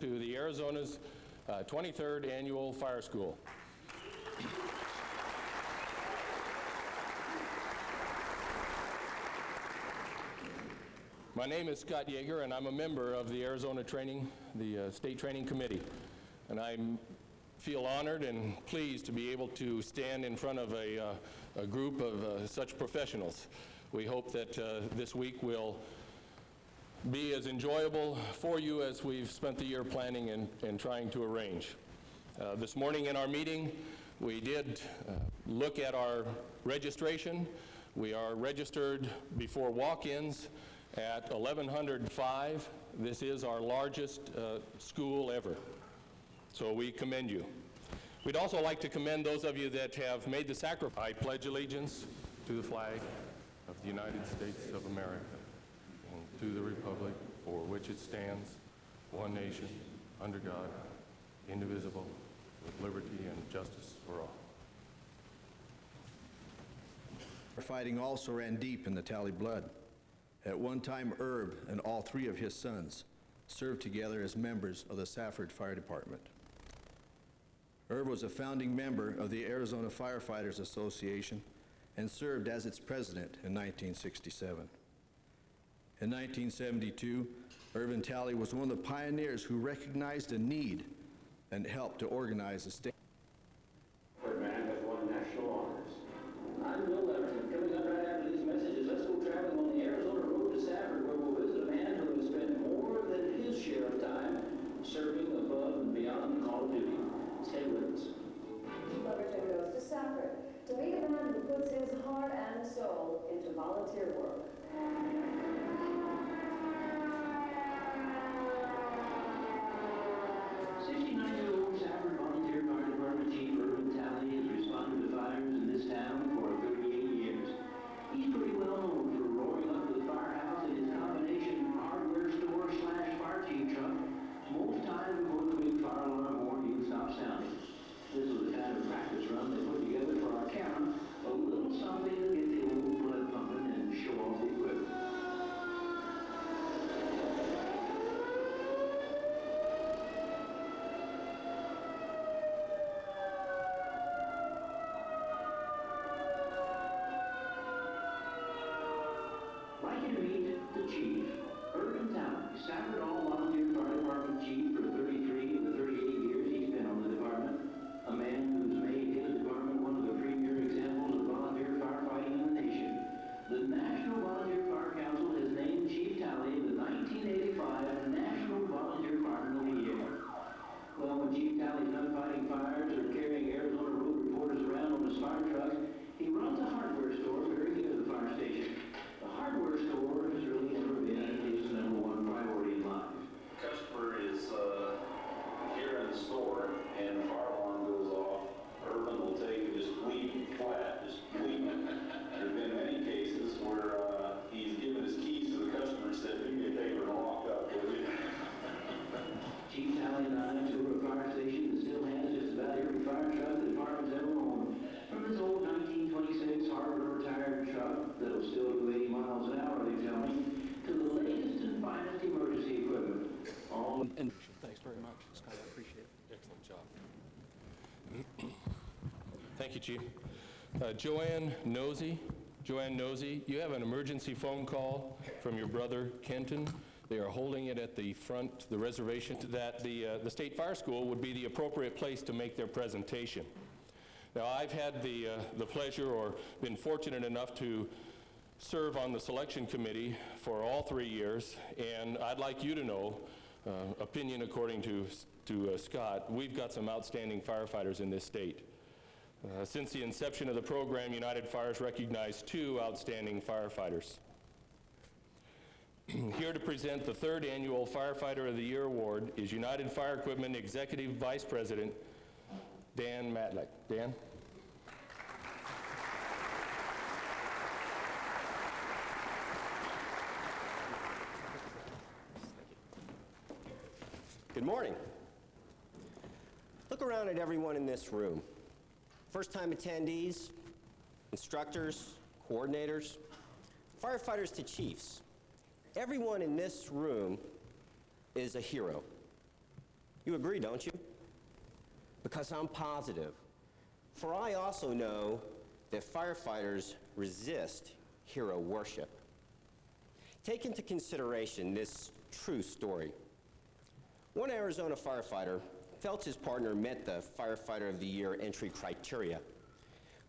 to the Arizona's 23rd Annual Fire School. My name is Scott Yeager, and I'm a member of the Arizona the State Training Committee. And I feel honored and pleased to be able to stand in front of a group of such professionals. We hope that this week will be as enjoyable for you as we've spent the year planning and trying to arrange. This morning in our meeting, we did look at our registration. We are registered before walk-ins at 1,105. This is our largest school ever. So we commend you. We'd also like to commend those of you that have made the sacrifice. I pledge allegiance to the flag of the United States of America and to the republic for which it stands, one nation, under God, indivisible, with liberty and justice for all. Our fighting also ran deep in the Tally blood. At one time, Herb and all three of his sons served together as members of the Safford Fire Department. Herb was a founding member of the Arizona Firefighters Association and served as its president in 1967. In 1972, Irvin Tally was one of the pioneers who recognized a need and helped to organize the state. Man has won national honors. I'm Bill Leverton. Coming up right after these messages, let's go traveling on the Arizona road to Safford, where we'll visit a man who has spent more than his share of time serving above and beyond the call of duty. Stay with us. Leverton goes to Safford to meet a man who puts his heart and soul into volunteer work. 69-year-old Safford Volunteer Fire Department Chief Irvin Tally has responded to fires in this town for 38 years. He's pretty well known for roaring up to the firehouse in his combination hardware store / fire chief truck. Most times before the big fire alarm horn even stops sounding. This was the kind of practice run they put together for our camera, a little something to get the old blood pumping and show off the equipment. Safford All-Volunteer Fire Department Chief for 33 of the 38 years he's been on the department. A man who's made his department one of the premier examples of volunteer firefighting in the nation. The National Volunteer Fire Council has named Chief Tally the 1985 National Volunteer Fireman of the Year. Well, when Chief Tally's done fighting fires or carrying Arizona road reporters around on his fire trucks, he runs a hardware store very near the fire station. The hardware store has really never been his #1 priority in life. The customer is here in the store and the fire alarm goes off. Urban will take and just leave flat, just leave it. There have been many cases where he's given his keys to the customer and said, "Give me a paper and I'll lock up with you." Chief Tally and I tour a fire station that still has just about every fire truck the department's ever owned. From this old 1926 Harvard retired truck that'll still do 80 miles an hour, they tell me, to the latest and finest emergency equipment. And thanks very much, Scott. I appreciate it. Excellent job. Thank you, Chief. Joanne Nosey, you have an emergency phone call from your brother Kenton. They are holding it at the front, the reservation, that the State Fire School would be the appropriate place to make their presentation. Now, I've had the pleasure or been fortunate enough to serve on the selection committee for all 3 years, and I'd like you to know, opinion according to Scott, we've got some outstanding firefighters in this state. Since the inception of the program, United Fire's recognized 2 outstanding firefighters. Here to present the 3rd Annual Firefighter of the Year Award is United Fire Equipment Executive Vice President Dan Matlack. Dan? Good morning. Look around at everyone in this room. First-time attendees, instructors, coordinators, firefighters to chiefs. Everyone in this room is a hero. You agree, don't you? Because I'm positive. For I also know that firefighters resist hero worship. Take into consideration this true story. One Arizona firefighter felt his partner met the Firefighter of the Year entry criteria,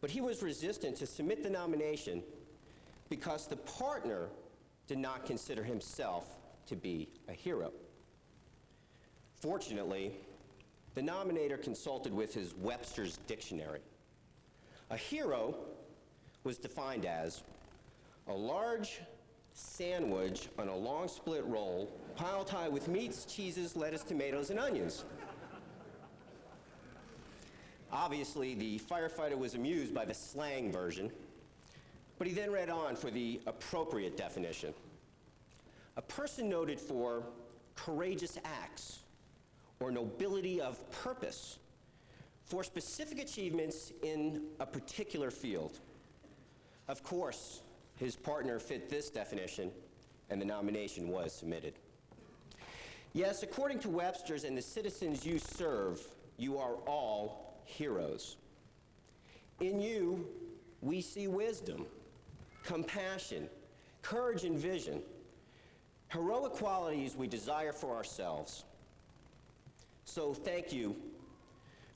but he was resistant to submit the nomination because the partner did not consider himself to be a hero. Fortunately, the nominator consulted with his Webster's dictionary. A hero was defined as a large sandwich on a long split roll, piled high with meats, cheeses, lettuce, tomatoes, and onions. Obviously, the firefighter was amused by the slang version, but he then read on for the appropriate definition. A person noted for courageous acts or nobility of purpose for specific achievements in a particular field. Of course, his partner fit this definition, and the nomination was submitted. Yes, according to Webster's and the citizens you serve, you are all heroes. In you, we see wisdom, compassion, courage, and vision, heroic qualities we desire for ourselves. So thank you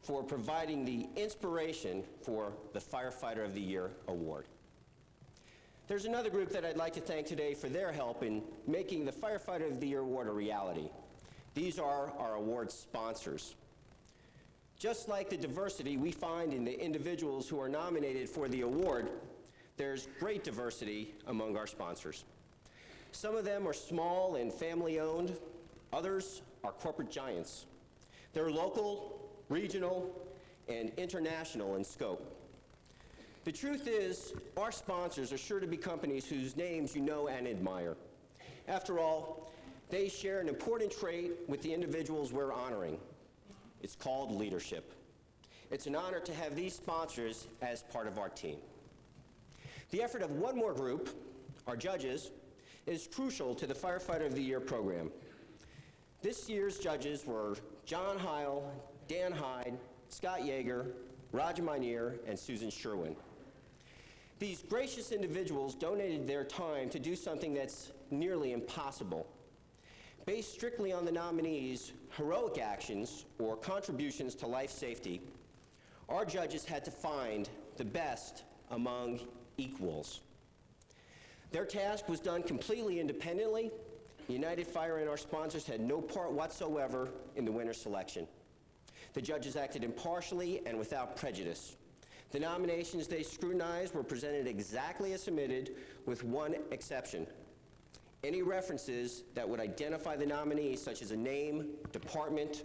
for providing the inspiration for the Firefighter of the Year award. There's another group that I'd like to thank today for their help in making the Firefighter of the Year award a reality. These are our award sponsors. Just like the diversity we find in the individuals who are nominated for the award, there's great diversity among our sponsors. Some of them are small and family-owned, others are corporate giants. They're local, regional, and international in scope. The truth is, our sponsors are sure to be companies whose names you know and admire. After all, they share an important trait with the individuals we're honoring. It's called leadership. It's an honor to have these sponsors as part of our team. The effort of one more group, our judges, is crucial to the Firefighter of the Year program. This year's judges were John Heil, Dan Hyde, Scott Yeager, Roger Minear, and Susan Sherwin. These gracious individuals donated their time to do something that's nearly impossible. Based strictly on the nominees' heroic actions or contributions to life safety, our judges had to find the best among equals. Their task was done completely independently. United Fire and our sponsors had no part whatsoever in the winner selection. The judges acted impartially and without prejudice. The nominations they scrutinized were presented exactly as submitted, with one exception. Any references that would identify the nominee, such as a name, department,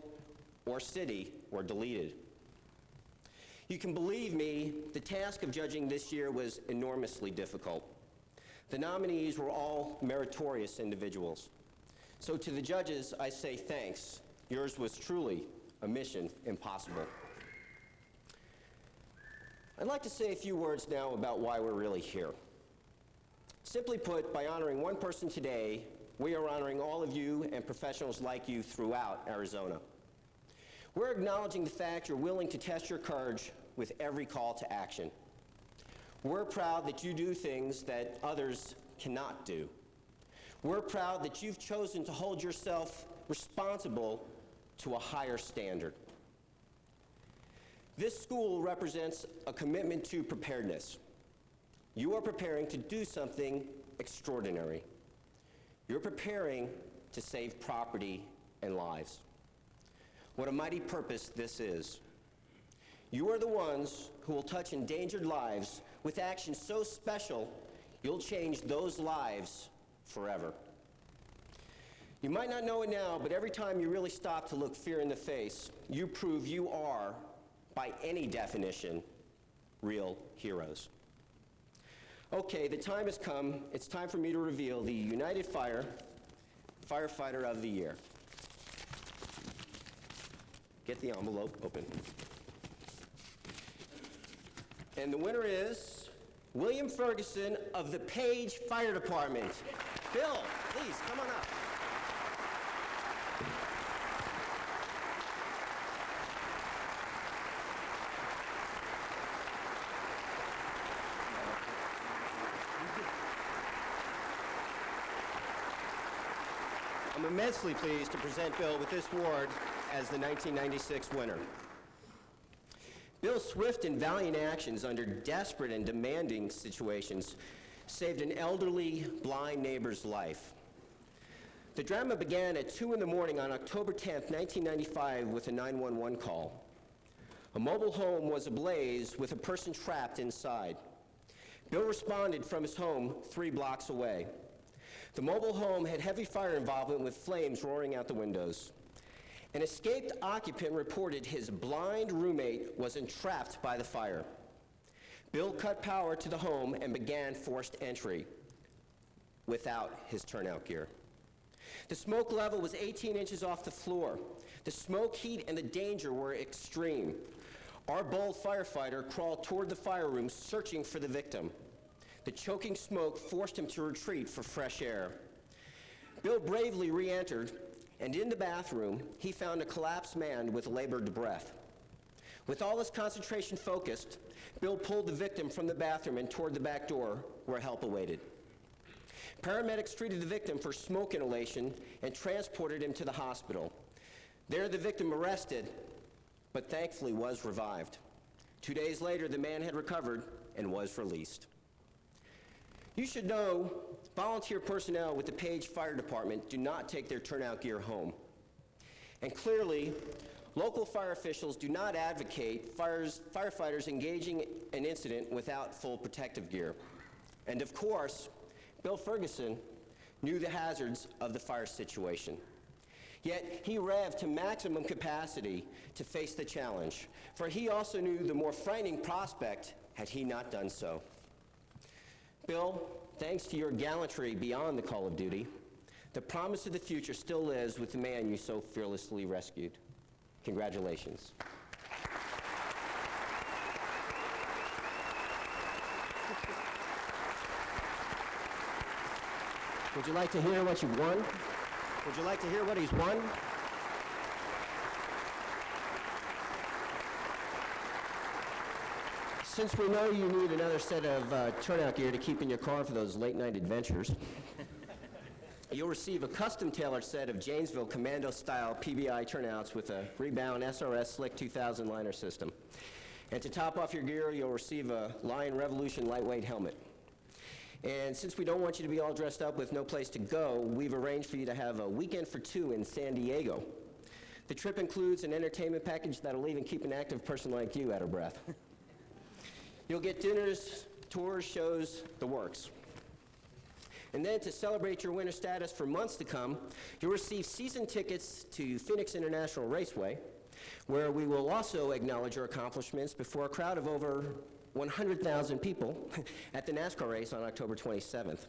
or city, were deleted. You can believe me, the task of judging this year was enormously difficult. The nominees were all meritorious individuals. So to the judges, I say thanks. Yours was truly a mission impossible. I'd like to say a few words now about why we're really here. Simply put, by honoring one person today, we are honoring all of you and professionals like you throughout Arizona. We're acknowledging the fact you're willing to test your courage with every call to action. We're proud that you do things that others cannot do. We're proud that you've chosen to hold yourself responsible to a higher standard. This school represents a commitment to preparedness. You are preparing to do something extraordinary. You're preparing to save property and lives. What a mighty purpose this is. You are the ones who will touch endangered lives with actions so special, you'll change those lives forever. You might not know it now, but every time you really stop to look fear in the face, you prove you are, by any definition, real heroes. Okay, the time has come. It's time for me to reveal the United Fire Firefighter of the Year. Get the envelope open. And the winner is William Ferguson of the Page Fire Department. Bill, please, come on up. I'm immensely pleased to present Bill with this award as the 1996 winner. Bill's swift and valiant actions under desperate and demanding situations saved an elderly, blind neighbor's life. The drama began at 2 in the morning on October 10th, 1995, with a 911 call. A mobile home was ablaze with a person trapped inside. Bill responded from his home 3 blocks away. The mobile home had heavy fire involvement with flames roaring out the windows. An escaped occupant reported his blind roommate was entrapped by the fire. Bill cut power to the home and began forced entry without his turnout gear. The smoke level was 18 inches off the floor. The smoke, heat, and the danger were extreme. Our bold firefighter crawled toward the fire room searching for the victim. The choking smoke forced him to retreat for fresh air. Bill bravely re-entered, and in the bathroom, he found a collapsed man with labored breath. With all his concentration focused, Bill pulled the victim from the bathroom and toward the back door where help awaited. Paramedics treated the victim for smoke inhalation and transported him to the hospital. There, the victim arrested, but thankfully was revived. 2 days later, the man had recovered and was released. You should know volunteer personnel with the Page Fire Department do not take their turnout gear home. And clearly, local fire officials do not advocate firefighters engaging an incident without full protective gear. And of course, Bill Ferguson knew the hazards of the fire situation. Yet he revved to maximum capacity to face the challenge, for he also knew the more frightening prospect had he not done so. Bill, thanks to your gallantry beyond the call of duty, the promise of the future still lives with the man you so fearlessly rescued. Congratulations. Would you like to hear what you won? Would you like to hear what he's won? Since we know you need another set of turnout gear to keep in your car for those late-night adventures, you'll receive a custom-tailored set of Janesville Commando-style PBI turnouts with a Rebound SRS Slick 2000 liner system. And to top off your gear, you'll receive a Lion Revolution lightweight helmet. And since we don't want you to be all dressed up with no place to go, we've arranged for you to have a weekend for 2 in San Diego. The trip includes an entertainment package that'll even keep an active person like you out of breath. You'll get dinners, tours, shows, the works. And then to celebrate your winter status for months to come, you'll receive season tickets to Phoenix International Raceway, where we will also acknowledge your accomplishments before a crowd of over 100,000 people at the NASCAR race on October 27th.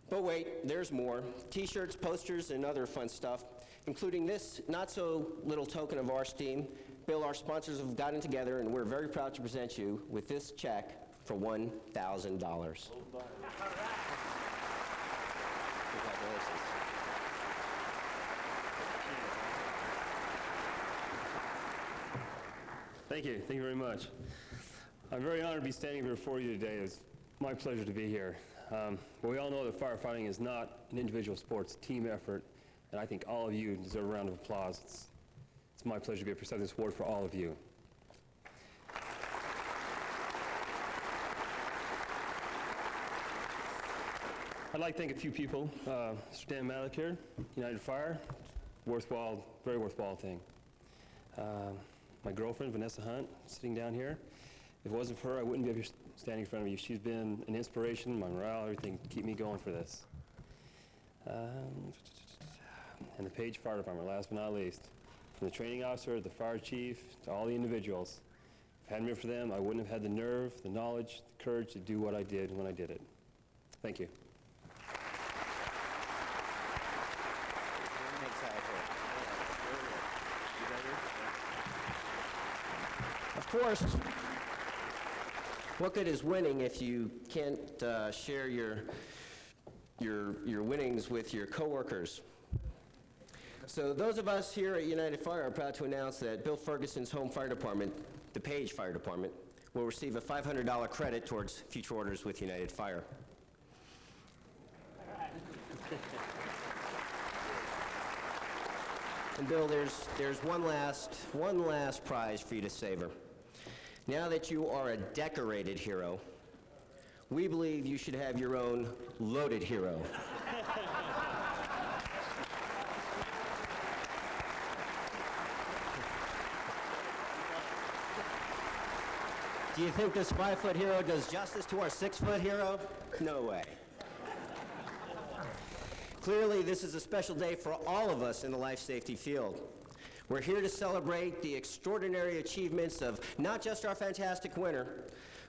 But wait, there's more. T-shirts, posters, and other fun stuff, including this not-so-little token of our esteem. Bill, our sponsors have gotten together, and we're very proud to present you with this check for $1,000. Congratulations. Thank you. Thank you very much. I'm very honored to be standing before you today. It's my pleasure to be here. But we all know that firefighting is not an individual sport, it's a team effort, and I think all of you deserve a round of applause. It's my pleasure to be able to present this award for all of you. I'd like to thank a few people. Mr. Dan Malik here, United Fire, worthwhile, very worthwhile thing. My girlfriend, Vanessa Hunt, sitting down here. If it wasn't for her, I wouldn't be up here standing in front of you. She's been an inspiration, my morale, everything to keep me going for this. And the Page Fire Department, last but not least. From the training officer, the fire chief, to all the individuals. If it hadn't been for them, I wouldn't have had the nerve, the knowledge, the courage to do what I did when I did it. Thank you. Of course, what good is winning if you can't share your winnings with your coworkers? So those of us here at United Fire are proud to announce that Bill Ferguson's home fire department, the Page Fire Department, will receive a $500 credit towards future orders with United Fire. And Bill, there's one last prize for you to savor. Now that you are a decorated hero, we believe you should have your own loaded hero. Do you think this 5-foot hero does justice to our 6-foot hero? No way. Clearly, this is a special day for all of us in the life safety field. We're here to celebrate the extraordinary achievements of not just our fantastic winner,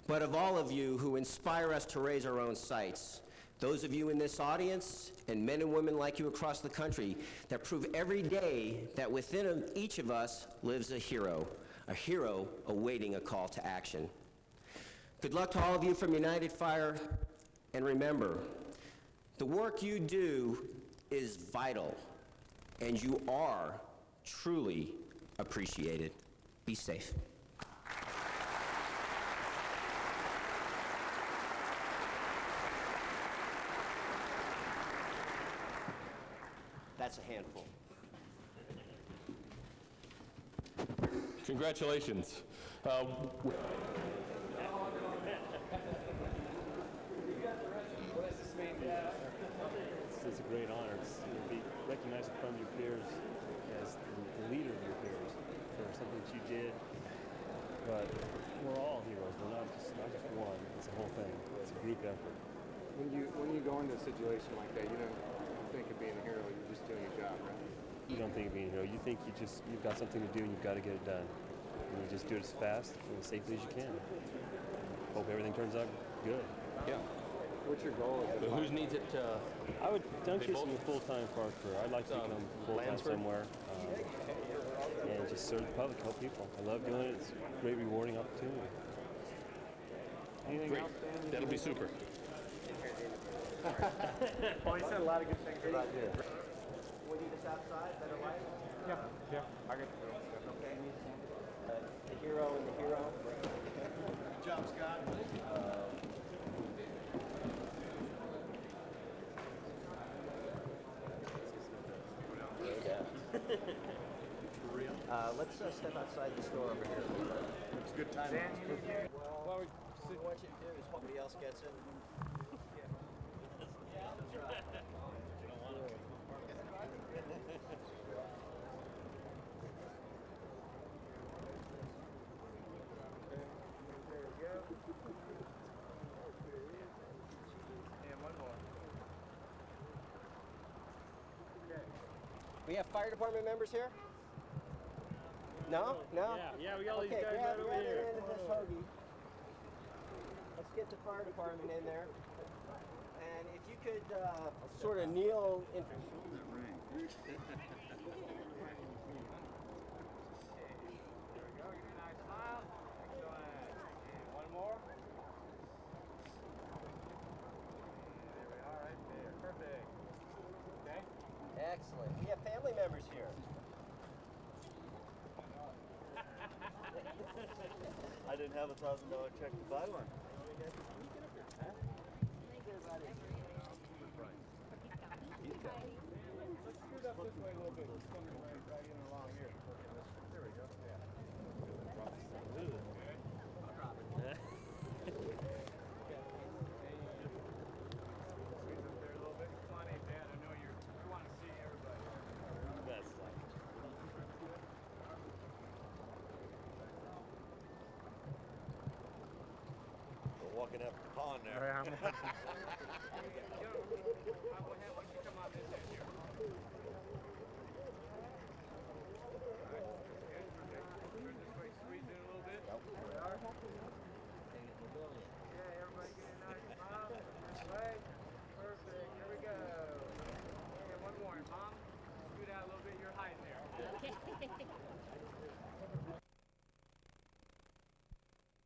but of all of you who inspire us to raise our own sights. Those of you in this audience, and men and women like you across the country, that prove every day that within each of us lives a hero awaiting a call to action. Good luck to all of you from United Fire, and remember, the work you do is vital, and you are truly appreciated. Be safe. That's a handful. Congratulations. It's a great honor to be recognized from your peers as the leader of your peers for something that you did. But we're all heroes. We're not just one. It's a whole thing. It's a group effort. When you go into a situation like that, you don't think of being a hero. You're just doing your job, right? You don't think of being a hero. You think you've got something to do and you've got to get it done. And you just do it as fast and as safely as you can. Hope everything turns out good. Yeah. What's your goal? So whose needs it? I would dunk They this both- in a full-time park career. I'd like to become full-time Lansford? somewhere and just serve the public, help people. I love doing it. It's a great, rewarding opportunity. Anything Great. else, Dan? That'll be super. Well, he said a lot of good things about you. We'll do this outside, better light? Yeah, I got the girls. Okay. The hero and the hero. Good job, Scott. Let's step outside the store over here. It's a good time. What I want you to do is somebody else gets it. We have fire department members here? No? No? Yeah, we got all these Okay, guys grab right over the here. end of this hoagie. Let's get the fire department in there. And if you could sort of kneel in. Excellent. We have family members here. I didn't have $1,000 check to buy one. Walking up the pond there.